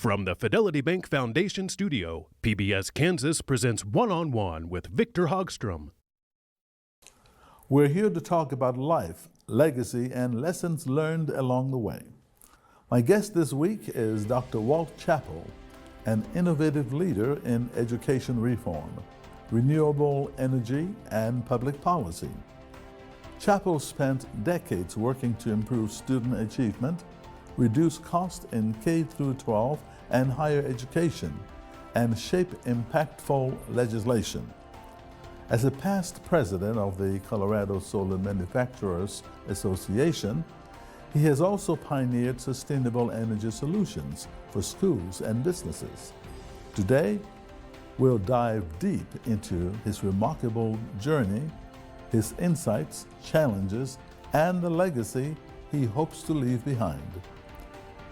From the Fidelity Bank Foundation studio, PBS Kansas presents One-on-One with Victor Hogstrom. We're here to talk about life, legacy, and lessons learned along the way. My guest this week is Dr. Walt Chappell, an innovative leader in education reform, renewable energy, and public policy. Chappell spent decades working to improve student achievement, reduce costs in K-12 and higher education, and shape impactful legislation. As a past president of the Colorado Solar Manufacturers Association, he has also pioneered sustainable energy solutions for schools and businesses. Today, we'll dive deep into his remarkable journey, his insights, challenges, and the legacy he hopes to leave behind.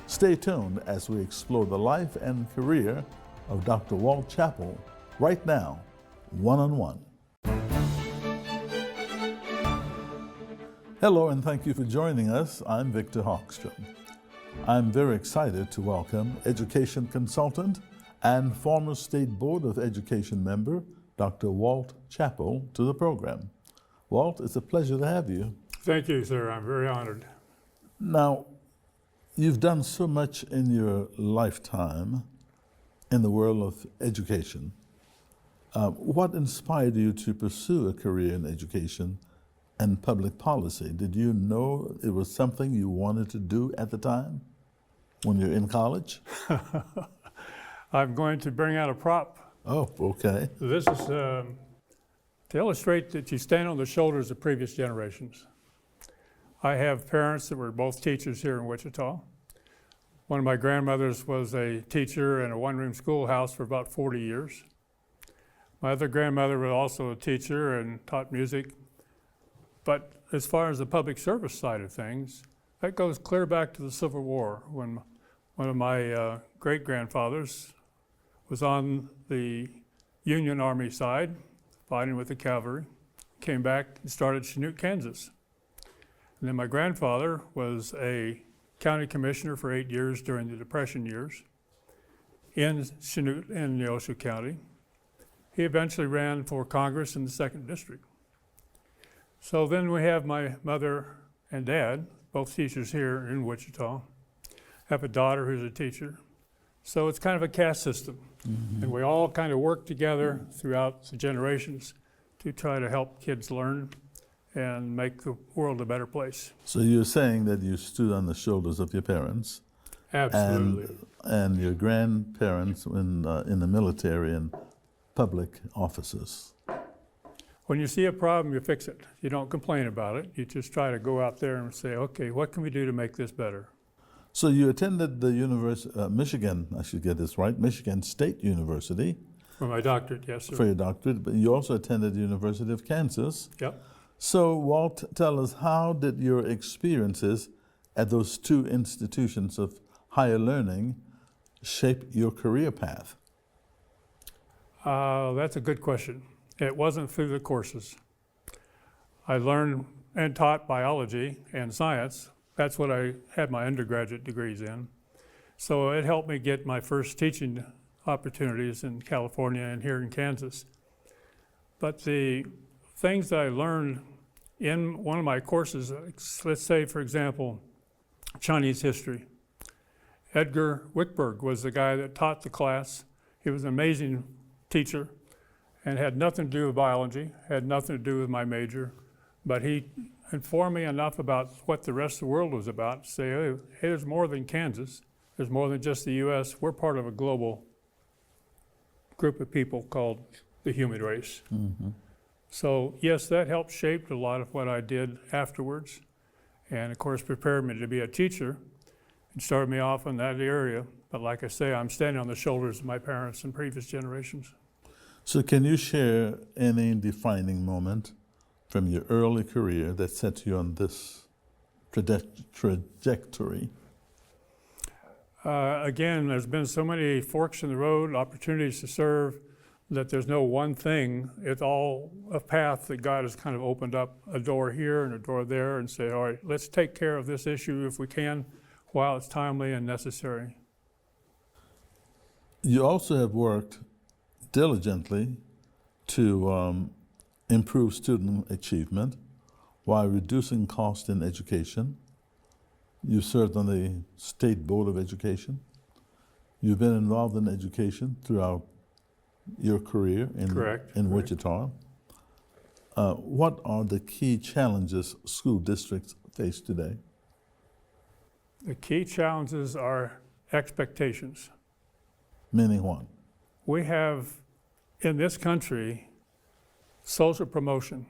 Stay tuned as we explore the life and career of Dr. Walt Chappell right now, one-on-one. Hello, and thank you for joining us. I'm Victor Hogstrom. I'm very excited to welcome education consultant and former State Board of Education member, Dr. Walt Chappell, to the program. Walt, it's a pleasure to have you. Thank you, sir. I'm very honored. Now, you've done so much in your lifetime in the world of education. What inspired you to pursue a career in education and public policy? Did you know it was something you wanted to do at the time when you're in college? I'm going to bring out a prop. Oh, okay. This is to illustrate that you stand on the shoulders of previous generations. I have parents that were both teachers here in Wichita. One of my grandmothers was a teacher in a one-room schoolhouse for about 40 years. My other grandmother was also a teacher and taught music. But as far as the public service side of things, that goes clear back to the Civil War, when one of my great-grandfathers was on the Union Army side, fighting with the cavalry, came back and started Chinook, Kansas. And then my grandfather was a county commissioner for 8 years during the Depression years in Chinook, in Neosho County. He eventually ran for Congress in the 2nd District. So then we have my mother and dad, both teachers here in Wichita. I have a daughter who's a teacher. So it's kind of a caste system. Mm-hmm. And we all kind of work together throughout the generations to try to help kids learn and make the world a better place. So you're saying that you stood on the shoulders of your parents. Absolutely. And your grandparents in the military and public offices. When you see a problem, you fix it. You don't complain about it. You just try to go out there and say, okay, what can we do to make this better? So you attended the Michigan, I should get this right, Michigan State University. For my doctorate, yes, sir. For your doctorate, but you also attended the University of Kansas. Yep. So Walt, tell us, how did your experiences at those two institutions of higher learning shape your career path? That's a good question. It wasn't through the courses. I learned and taught biology and science. That's what I had my undergraduate degrees in. So it helped me get my first teaching opportunities in California and here in Kansas. But the things that I learned in one of my courses, let's say, for example, Chinese history. Edgar Wickberg was the guy that taught the class. He was an amazing teacher and had nothing to do with biology, had nothing to do with my major, but he informed me enough about what the rest of the world was about to say, hey, there's more than Kansas, there's more than just the US, we're part of a global group of people called the human race. Mm-hmm. So yes, that helped shape a lot of what I did afterwards, and of course prepared me to be a teacher and started me off in that area. But like I say, I'm standing on the shoulders of my parents and previous generations. So can you share any defining moment from your early career that set you on this trajectory? Again, there's been so many forks in the road, opportunities to serve, that there's no one thing. It's all a path that God has kind of opened up a door here and a door there and say, all right, let's take care of this issue if we can while it's timely and necessary. You also have worked diligently to improve student achievement while reducing cost in education. You served on the State Board of Education. You've been involved in education throughout your career in Wichita. What are the key challenges school districts face today? The key challenges are expectations. Meaning what? We have, in this country, social promotion,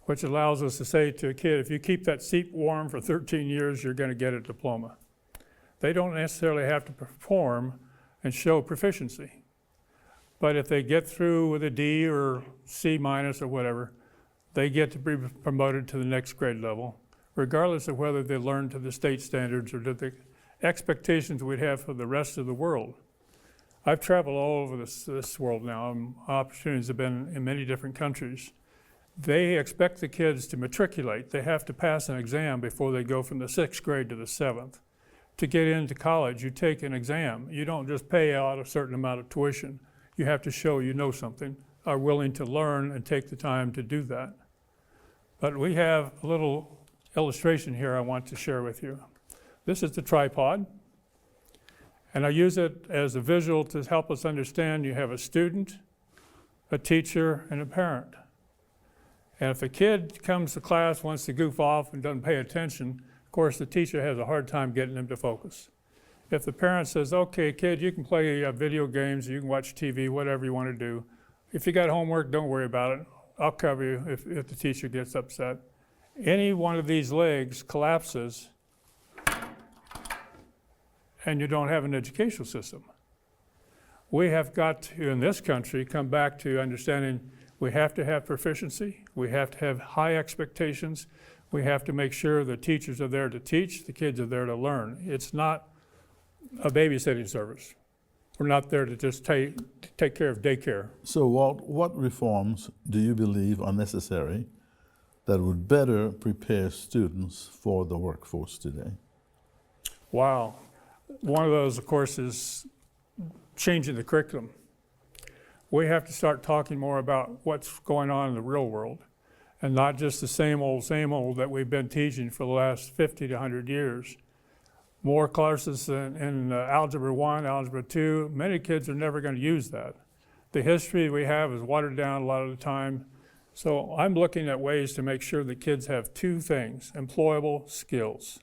which allows us to say to a kid, if you keep that seat warm for 13 years, you're going to get a diploma. They don't necessarily have to perform and show proficiency. But if they get through with a D or C minus or whatever, they get to be promoted to the next grade level, regardless of whether they learn to the state standards or to the expectations we'd have for the rest of the world. I've traveled all over this world now, and opportunities have been in many different countries. They expect the kids to matriculate. They have to pass an exam before they go from the 6th grade to the 7th. To get into college, you take an exam. You don't just pay out a certain amount of tuition. You have to show you know something, are willing to learn and take the time to do that. But we have a little illustration here I want to share with you. This is the tripod, and I use it as a visual to help us understand you have a student, a teacher, and a parent. And if a kid comes to class, wants to goof off and doesn't pay attention, of course the teacher has a hard time getting them to focus. If the parent says, okay, kid, you can play video games, you can watch TV, whatever you want to do. If you got homework, don't worry about it. I'll cover you if the teacher gets upset. Any one of these legs collapses and you don't have an educational system. We have got to, in this country, come back to understanding we have to have proficiency, we have to have high expectations, we have to make sure the teachers are there to teach, the kids are there to learn. It's not a babysitting service. We're not there to just take care of daycare. So Walt, what reforms do you believe are necessary that would better prepare students for the workforce today? Wow. One of those, of course, is changing the curriculum. We have to start talking more about what's going on in the real world and not just the same old that we've been teaching for the last 50 to 100 years. More classes in Algebra 1, Algebra 2. Many kids are never going to use that. The history we have is watered down a lot of the time. So I'm looking at ways to make sure the kids have two things, employable skills.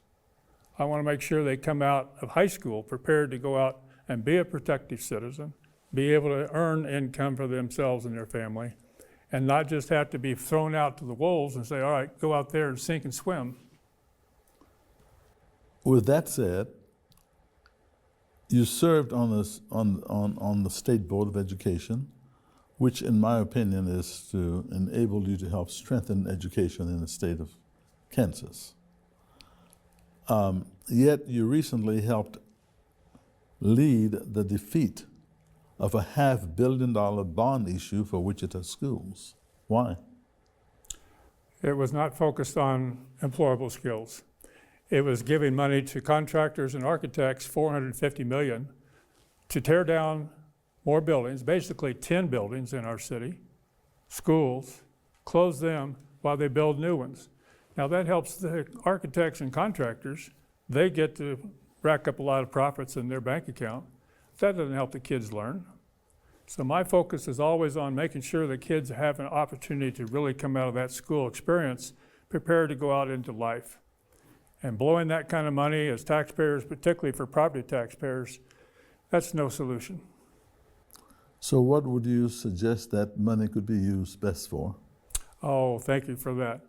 I want to make sure they come out of high school prepared to go out and be a protective citizen, be able to earn income for themselves and their family, and not just have to be thrown out to the wolves and say, all right, go out there and sink and swim. With that said, you served on the State Board of Education, which in my opinion is to enable you to help strengthen education in the state of Kansas. Yet you recently helped lead the defeat of a $500 million bond issue for Wichita schools. Why? It was not focused on employable skills. It was giving money to contractors and architects, $450 million, to tear down more buildings, basically 10 buildings in our city, schools, close them while they build new ones. Now that helps the architects and contractors. They get to rack up a lot of profits in their bank account. That doesn't help the kids learn. So my focus is always on making sure the kids have an opportunity to really come out of that school experience prepared to go out into life. And blowing that kind of money as taxpayers, particularly for property taxpayers, that's no solution. So what would you suggest that money could be used best for? Oh, thank you for that.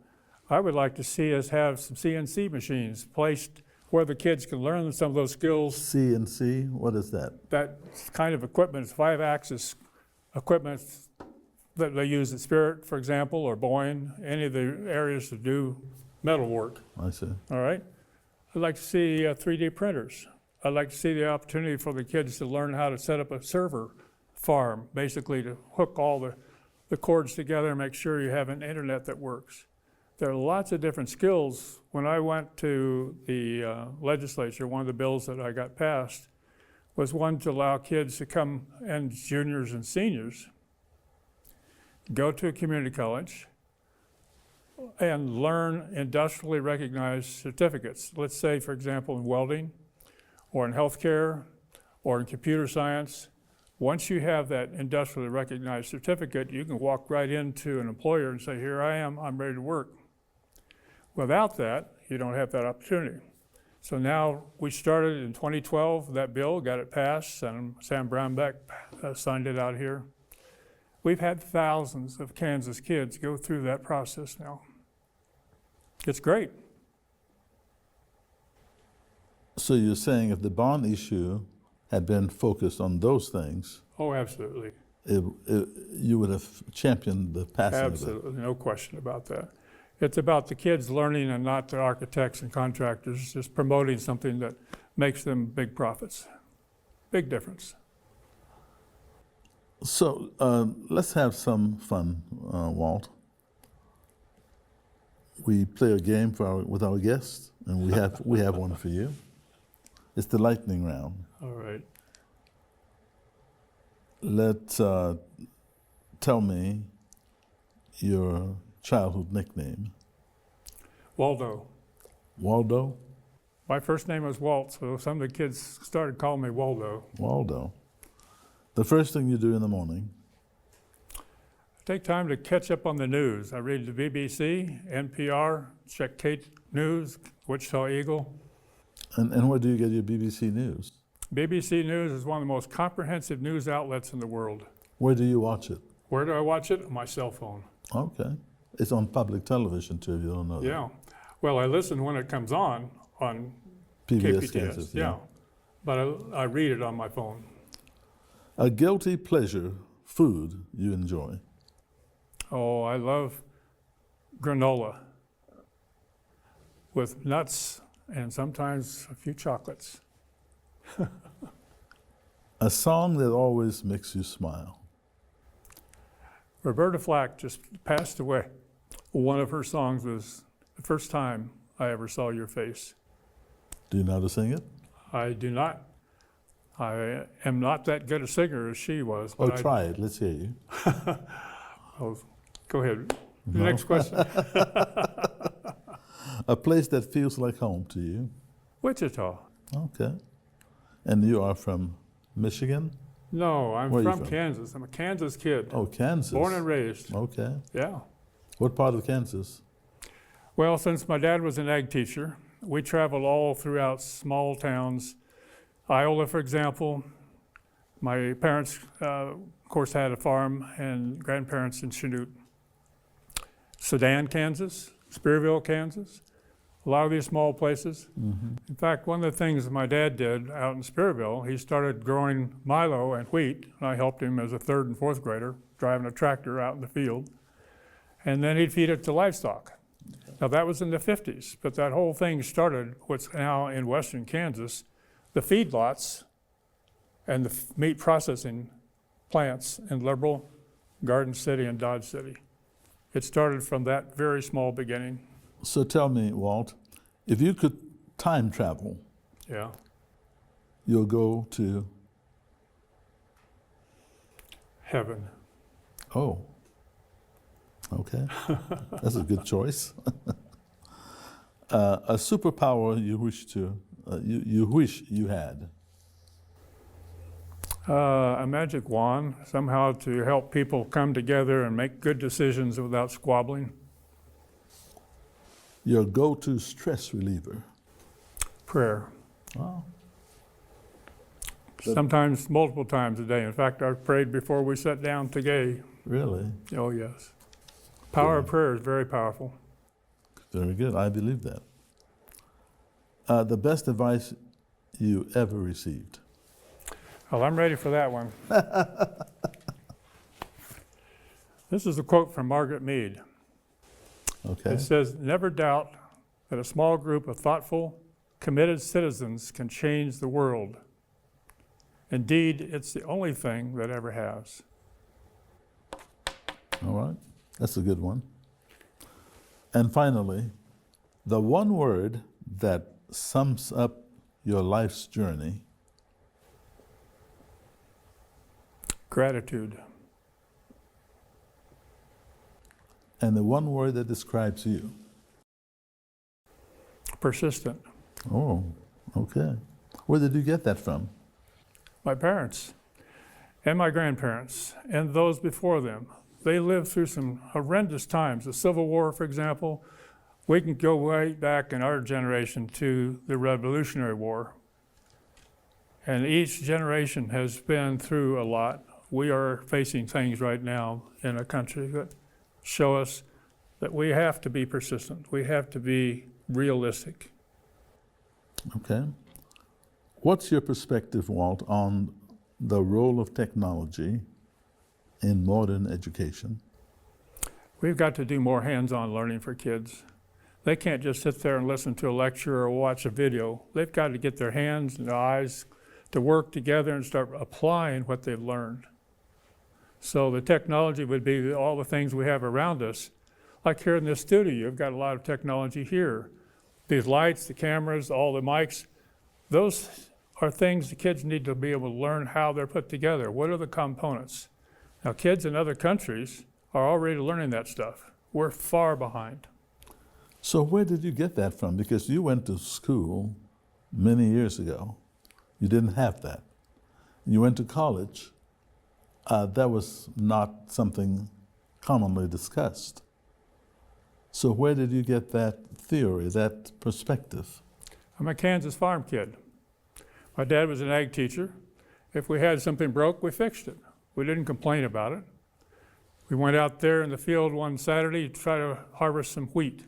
I would like to see us have some CNC machines placed where the kids can learn some of those skills. CNC, what is that? That kind of equipment is 5-axis equipment that they use at Spirit, for example, or Boeing, any of the areas to do metal work. I see. All right? I'd like to see 3D printers. I'd like to see the opportunity for the kids to learn how to set up a server farm, basically to hook all the cords together and make sure you have an internet that works. There are lots of different skills. When I went to the legislature, one of the bills that I got passed was one to allow kids to come, and juniors and seniors, go to a community college and learn industrially recognized certificates. Let's say, for example, in welding, or in healthcare, or in computer science. Once you have that industrially recognized certificate, you can walk right into an employer and say, here I am, I'm ready to work. Without that, you don't have that opportunity. So now we started in 2012, that bill, got it passed, and Sam Brownback signed it out here. We've had thousands of Kansas kids go through that process now. It's great. So you're saying if the bond issue had been focused on those things, Oh, absolutely. you would have championed the passing of it. Absolutely, no question about that. It's about the kids learning and not the architects and contractors, just promoting something that makes them big profits. Big difference. So let's have some fun, Walt. We play a game with our guests, and we have one for you. It's the lightning round. All right. Tell me your childhood nickname. Waldo. Waldo? My first name was Walt, so some of the kids started calling me Waldo. Waldo. The first thing you do in the morning? I take time to catch up on the news. I read the BBC, NPR, check Kate News, Wichita Eagle. And where do you get your BBC News? BBC News is one of the most comprehensive news outlets in the world. Where do you watch it? Where do I watch it? On my cell phone. Okay. It's on public television too, if you don't know that. Yeah. Well, I listen when it comes on PBS KPTS. Kansas, Yeah. But I read it on my phone. A guilty pleasure food you enjoy? Oh, I love granola with nuts and sometimes a few chocolates. A song that always makes you smile? Roberta Flack just passed away. One of her songs was The First Time I Ever Saw Your Face. Do you know how to sing it? I do not. I am not that good a singer as she was. Oh, But try it. Let's hear you. Oh, go ahead. The No. next question. A place that feels like home to you? Wichita. Okay. And you are from Michigan? No, I'm Where are you from from? Kansas. I'm a Kansas kid. Oh, Kansas. Born and raised. Okay. Yeah. What part of Kansas? Well, since my dad was an ag teacher, we traveled all throughout small towns. Iola, for example. My parents, of course, had a farm, and grandparents in Chanute. Sedan, Kansas, Spearville, Kansas, a lot of these small places. Mm-hmm. In fact, one of the things my dad did out in Spearville, he started growing milo and wheat, and I helped him as a third and fourth grader, driving a tractor out in the field. And then he'd feed it to livestock. Now that was in the 50s, but that whole thing started what's now in western Kansas, the feedlots and the meat processing plants in Liberal, Garden City, and Dodge City. It started from that very small beginning. So tell me, Walt, if you could time travel, Yeah. you'll go to, Heaven. oh, okay. That's a good choice. A superpower you wish you had? A magic wand, somehow to help people come together and make good decisions without squabbling. Your go-to stress reliever? Prayer. Oh. Sometimes multiple times a day. In fact, I prayed before we sat down today. Really? Oh, yes. Power Yeah. of prayer is very powerful. Very good. I believe that. The best advice you ever received? Well, I'm ready for that one. This is a quote from Margaret Mead. Okay. It says, "Never doubt that a small group of thoughtful, committed citizens can change the world. Indeed, it's the only thing that ever has." All right. That's a good one. And finally, the one word that sums up your life's journey? Gratitude. And the one word that describes you? Persistent. Oh, okay. Where did you get that from? My parents and my grandparents and those before them. They lived through some horrendous times. The Civil War, for example. We can go way back in our generation to the Revolutionary War. And each generation has been through a lot. We are facing things right now in our country that show us that we have to be persistent. We have to be realistic. Okay. What's your perspective, Walt, on the role of technology in modern education? We've got to do more hands-on learning for kids. They can't just sit there and listen to a lecture or watch a video. They've got to get their hands and their eyes to work together and start applying what they've learned. So the technology would be all the things we have around us. Like here in this studio, you've got a lot of technology here. These lights, the cameras, all the mics, those are things the kids need to be able to learn how they're put together. What are the components? Now, kids in other countries are already learning that stuff. We're far behind. So where did you get that from? Because you went to school many years ago. You didn't have that. You went to college. That was not something commonly discussed. So where did you get that theory, that perspective? I'm a Kansas farm kid. My dad was an ag teacher. If we had something broke, we fixed it. We didn't complain about it. We went out there in the field one Saturday to try to harvest some wheat.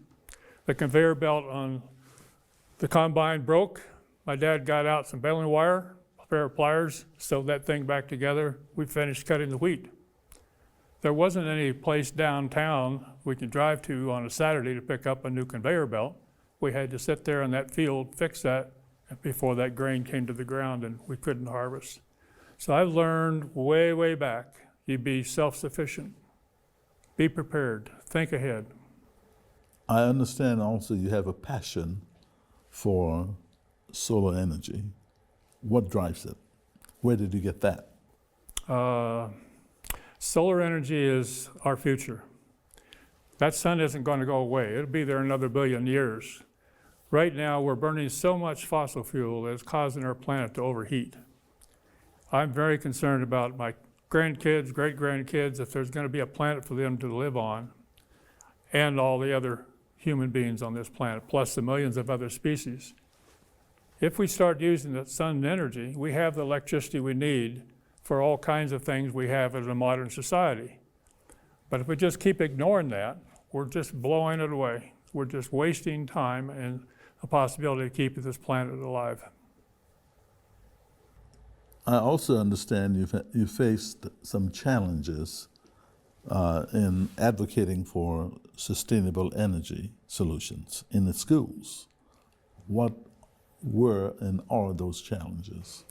The conveyor belt on the combine broke. My dad got out some baling wire, a pair of pliers, sewed that thing back together. We finished cutting the wheat. There wasn't any place downtown we could drive to on a Saturday to pick up a new conveyor belt. We had to sit there in that field, fix that before that grain came to the ground and we couldn't harvest. So I learned way, way back, you be self-sufficient, be prepared, think ahead. I understand also you have a passion for solar energy. What drives it? Where did you get that? Solar energy is our future. That sun isn't going to go away. It'll be there another billion years. Right now, we're burning so much fossil fuel that it's causing our planet to overheat. I'm very concerned about my grandkids, great-grandkids, if there's going to be a planet for them to live on, and all the other human beings on this planet, plus the millions of other species. If we start using the sun energy, we have the electricity we need for all kinds of things we have as a modern society. But if we just keep ignoring that, we're just blowing it away. We're just wasting time and the possibility of keeping this planet alive. I also understand you faced some challenges in advocating for sustainable energy solutions in the schools. What were and are those challenges?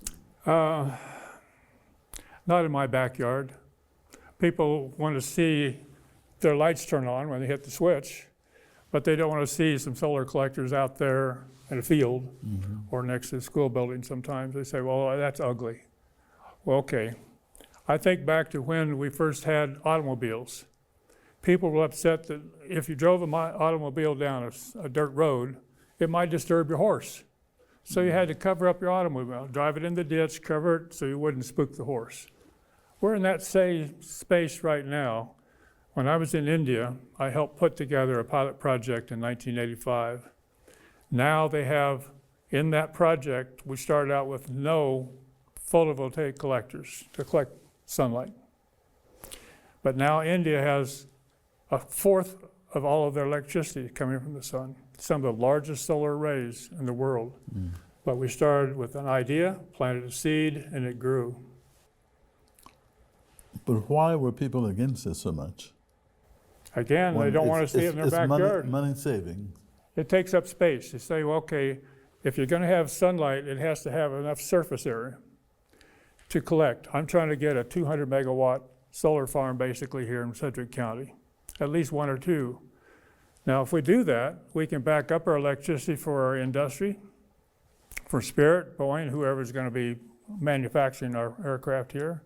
Not in my backyard. People want to see their lights turn on when they hit the switch, but they don't want to see some solar collectors out there in a field or next to the school building sometimes. They say, well, that's ugly. Well, okay. I think back to when we first had automobiles. People were upset that if you drove an automobile down a dirt road, it might disturb your horse. So you had to cover up your automobile, drive it in the ditch, cover it so you wouldn't spook the horse. We're in that same space right now. When I was in India, I helped put together a pilot project in 1985. Now they have, in that project, we started out with no photovoltaic collectors to collect sunlight. But now India has a fourth of all of their electricity coming from the sun. Some of the largest solar arrays in the world. But we started with an idea, planted a seed, and it grew. But why were people against this so much? Again, they don't want to see it in their backyard. Money saving. It takes up space. You say, well, okay, if you're going to have sunlight, it has to have enough surface area to collect. I'm trying to get a 200 megawatt solar farm basically here in Sedgwick County, at least one or two. Now, if we do that, we can back up our electricity for our industry, for Spirit, Boeing, whoever's going to be manufacturing our aircraft here.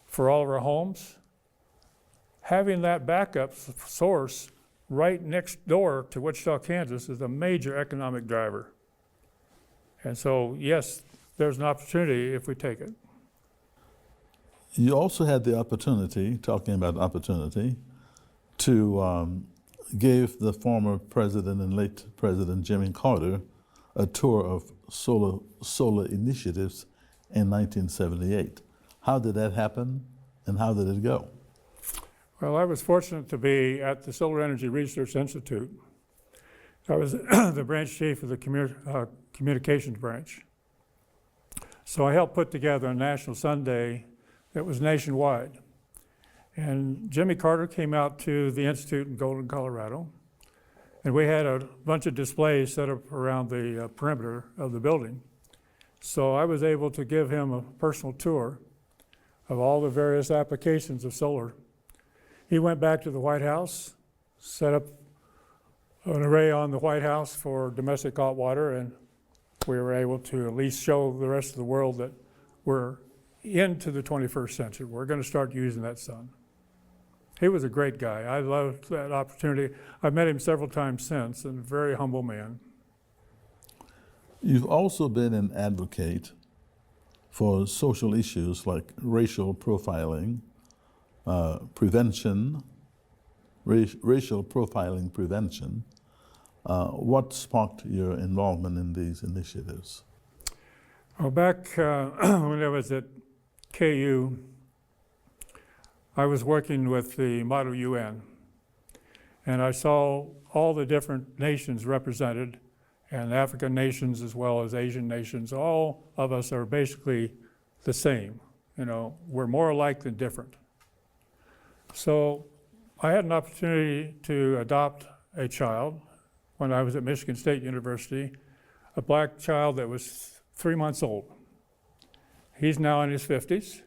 for all of our homes, having that backup source right next door to Wichita, Kansas is a major economic driver. And so, yes, there's an opportunity if we take it. You also had the opportunity, talking about opportunity, to give the former president and late President Jimmy Carter a tour of solar initiatives in 1978. How did that happen, and how did it go? Well, I was fortunate to be at the Solar Energy Research Institute. I was the branch chief of the communications branch. So I helped put together a National Sunday that was nationwide. And Jimmy Carter came out to the Institute in Golden, Colorado, and we had a bunch of displays set up around the perimeter of the building. So I was able to give him a personal tour of all the various applications of solar. He went back to the White House, set up an array on the White House for domestic hot water, and we were able to at least show the rest of the world that we're into the 21st century. We're going to start using that sun. He was a great guy. I loved that opportunity. I've met him several times since, and a very humble man. You've also been an advocate for social issues like racial profiling, prevention, racial profiling prevention. What sparked your involvement in these initiatives? Well, back when I was at KU, I was working with the Model UN, and I saw all the different nations represented, and African nations as well as Asian nations. All of us are basically the same. You know, we're more alike than different. So I had an opportunity to adopt a child when I was at Michigan State University, a black child that was 3 months old. He's now in his 50s,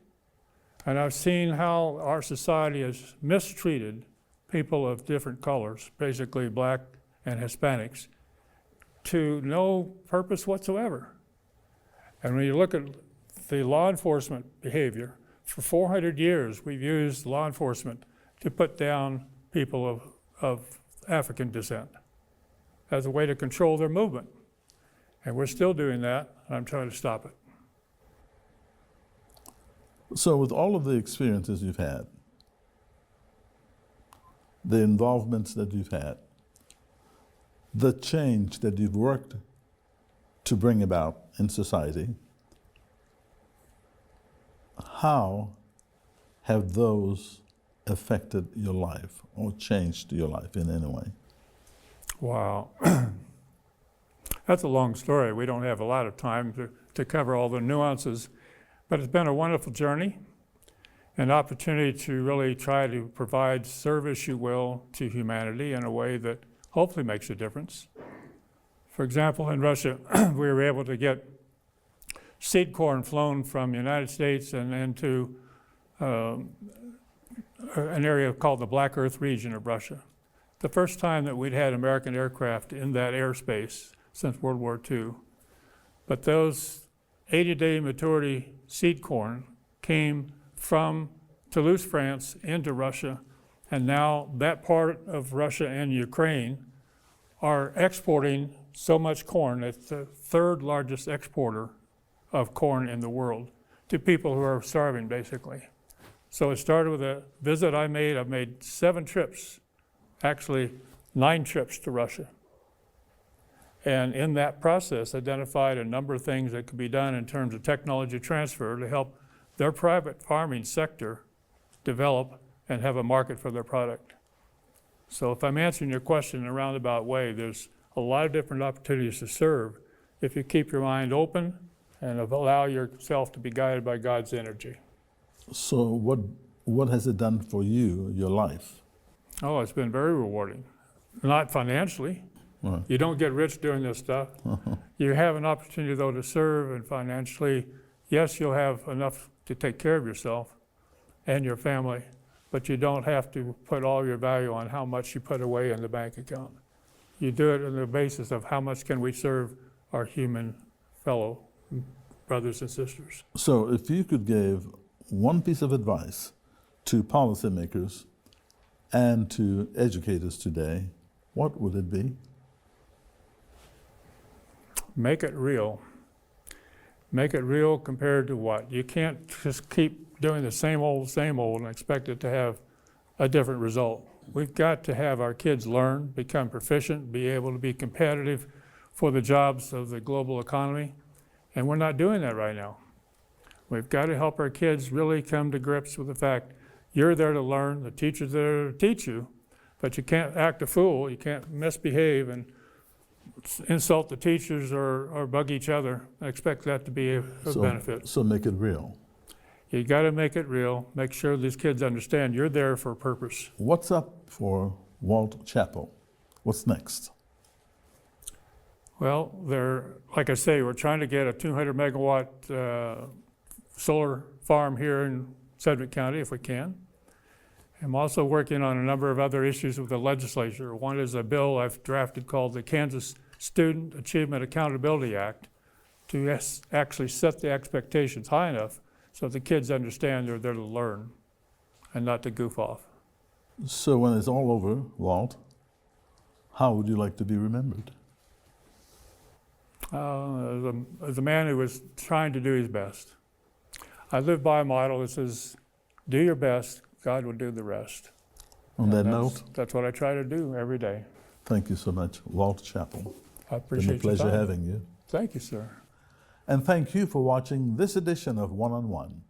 and I've seen how our society has mistreated people of different colors, basically black and Hispanics, to no purpose whatsoever. And when you look at the law enforcement behavior, for 400 years we've used law enforcement to put down people of African descent as a way to control their movement. And we're still doing that, and I'm trying to stop it. So with all of the experiences you've had, the involvements that you've had, the change that you've worked to bring about in society, how have those affected your life or changed your life in any way? Wow. That's a long story. We don't have a lot of time to cover all the nuances, but it's been a wonderful journey, an opportunity to really try to provide service, you will, to humanity in a way that hopefully makes a difference. For example, in Russia, we were able to get seed corn flown from the United States and into an area called the Black Earth region of Russia. The first time that we'd had American aircraft in that airspace since World War II. But those 80-day maturity seed corn came from Toulouse, France, into Russia, and now that part of Russia and Ukraine are exporting so much corn. It's the third largest exporter of corn in the world to people who are starving, basically. So it started with a visit I made. I've made 7 trips, actually 9 trips to Russia. And in that process, identified a number of things that could be done in terms of technology transfer to help their private farming sector develop and have a market for their product. So if I'm answering your question in a roundabout way, there's a lot of different opportunities to serve if you keep your mind open and allow yourself to be guided by God's energy. So what has it done for you, your life? Oh, it's been very rewarding. Not financially. Right. You don't get rich doing this stuff. You have an opportunity, though, to serve, and financially, yes, you'll have enough to take care of yourself and your family, but you don't have to put all your value on how much you put away in the bank account. You do it on the basis of how much can we serve our human fellow brothers and sisters. So if you could give one piece of advice to policymakers and to educators today, what would it be? Make it real. Make it real compared to what? You can't just keep doing the same old, and expect it to have a different result. We've got to have our kids learn, become proficient, be able to be competitive for the jobs of the global economy, and we're not doing that right now. We've got to help our kids really come to grips with the fact you're there to learn, the teacher's there to teach you, but you can't act a fool, you can't misbehave and insult the teachers or bug each other and expect that to be a benefit. So make it real. You got to make it real. Make sure these kids understand you're there for a purpose. What's up for Walt Chappell? What's next? Well, like I say, we're trying to get a 200 megawatt solar farm here in Sedgwick County if we can. I'm also working on a number of other issues with the legislature. One is a bill I've drafted called the Kansas Student Achievement Accountability Act to actually set the expectations high enough so the kids understand they're there to learn and not to goof off. So when it's all over, Walt, how would you like to be remembered? As a man who was trying to do his best. I live by a model that says, do your best, God will do the rest. On that note, that's what I try to do every day. thank you so much, Walt Chappell. I appreciate It's been a pleasure your time. having you. Thank you, sir. And thank you for watching this edition of One on One.